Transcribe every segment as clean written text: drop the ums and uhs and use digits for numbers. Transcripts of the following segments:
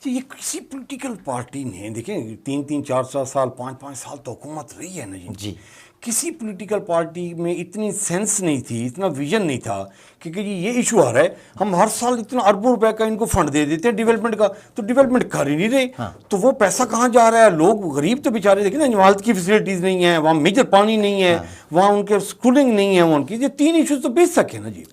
जी, ये किसी political party ने, देखें 3-3, 4-4 साल, 5-5 साल तो हुकूमत रही है ना जी। किसी पॉलिटिकल पार्टी में इतनी सेंस नहीं थी, इतना विजन नहीं था कि जी ये इशू आ रहा है, हम हर साल इतना अरबों रुपए का इनको फंड दे देते हैं डेवलपमेंट का, तो डेवलपमेंट कर ही नहीं रहे। तो वो पैसा कहाँ जा रहा है? लोग गरीब तो बेचारे, देखें ना, इमारत की फैसिलिटीज़ नहीं है, वहाँ मेजर पानी नहीं है, वहाँ उनके स्कूलिंग नहीं है, उनकी ये 3 इशूज़ तो बेच सके ना जी।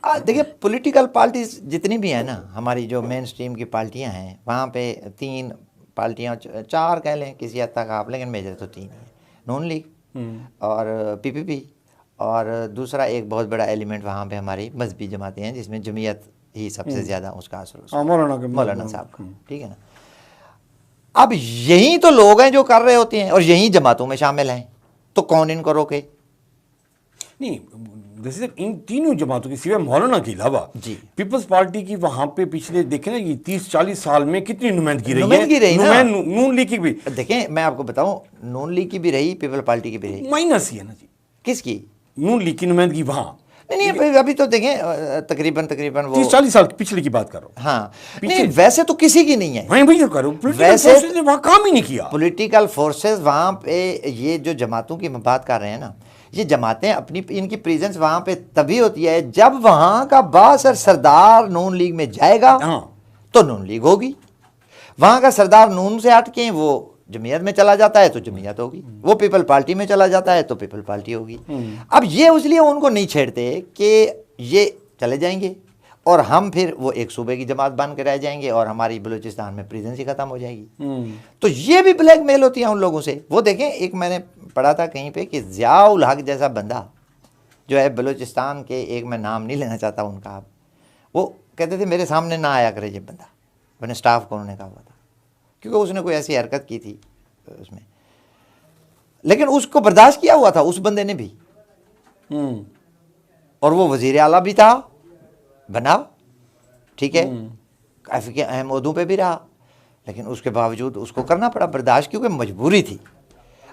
देखिए पॉलिटिकल पार्टीज जितनी भी हैं ना, हमारी जो मेन स्ट्रीम की पार्टियां हैं, वहाँ पे 3 पार्टियां, 4 कह लें किसी हद तक आप, लेकिन मेजर तो 3 है। नून लीग और पीपीपी, और दूसरा एक बहुत बड़ा एलिमेंट वहाँ पे हमारी मजहबी जमातें हैं, जिसमें जमीयत ही सबसे ज़्यादा उसका असर मौलाना साहब का, ठीक है ना। अब यही तो लोग हैं जो कर रहे होते हैं और यही जमातों में शामिल हैं, तो कौन इनको रोके? नहीं, जैसे इन तीनों जमातों की सिवाय मौलाना के अलावा जी पीपल्स पार्टी की वहां पे पिछले देखें ना, ये 30-40 साल में कितनी नुमाइंदगी रही है। नून लीग की भी देखें, मैं आपको बताऊं, नून लीग की भी रही, पीपल पार्टी की भी रही। माइनस ही है ना जी। किसकी? नून लीग की नुमाइंदगी वहां नहीं, अभी तो देखें तकरीबन वो 30-40 साल पिछले की बात कर रहा हूँ। हाँ, नहीं वैसे तो किसी की नहीं है, वही तो करो, वैसे ने वहां काम ही नहीं किया। पॉलिटिकल फोर्सेस वहां पे, ये जो जमातों की बात कर रहे हैं ना, ये जमातें अपनी, इनकी प्रेजेंस वहां पे तभी होती है जब वहां का बासर सरदार नून लीग में जाएगा तो नून लीग होगी। वहां का सरदार नून से हट के वो जमीयत में चला जाता है तो जमीयत होगी, वो पीपल पार्टी में चला जाता है तो पीपल पार्टी होगी। अब ये इसलिए उनको नहीं छेड़ते कि ये चले जाएंगे और हम फिर वो एक सूबे की जमात बन के रह जाएंगे और हमारी बलूचिस्तान में प्रेजेंस ही खत्म हो जाएगी। तो ये भी ब्लैकमेल होती है उन लोगों से। वो देखें, एक मैंने पढ़ा था कहीं पे कि ज़ियाउल हक जैसा बंदा जो है बलूचिस्तान के, एक मैं नाम नहीं लेना चाहता उनका, वो कहते थे मेरे सामने ना आया करे ये बंदा, मैंने स्टाफ को उन्होंने कहा हुआ था, क्योंकि उसने कोई ऐसी हरकत की थी उसमें, लेकिन उसको बर्दाश्त किया हुआ था उस बंदे ने भी, और वो वजीर आला भी था बना, ठीक है, काफ़ी के अहम ओहदों पे भी रहा, लेकिन उसके बावजूद उसको करना पड़ा बर्दाश्त, क्योंकि मजबूरी थी।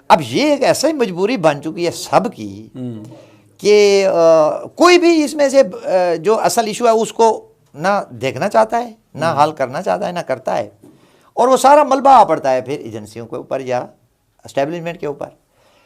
अब ये एक ऐसा ही मजबूरी बन चुकी है सब की कि कोई भी इसमें से जो असल इशू है उसको ना देखना चाहता है, ना हल करना चाहता है, ना करता है, और वो सारा मलबा आ पड़ता है फिर एजेंसियों के ऊपर या एस्टेब्लिशमेंट के ऊपर।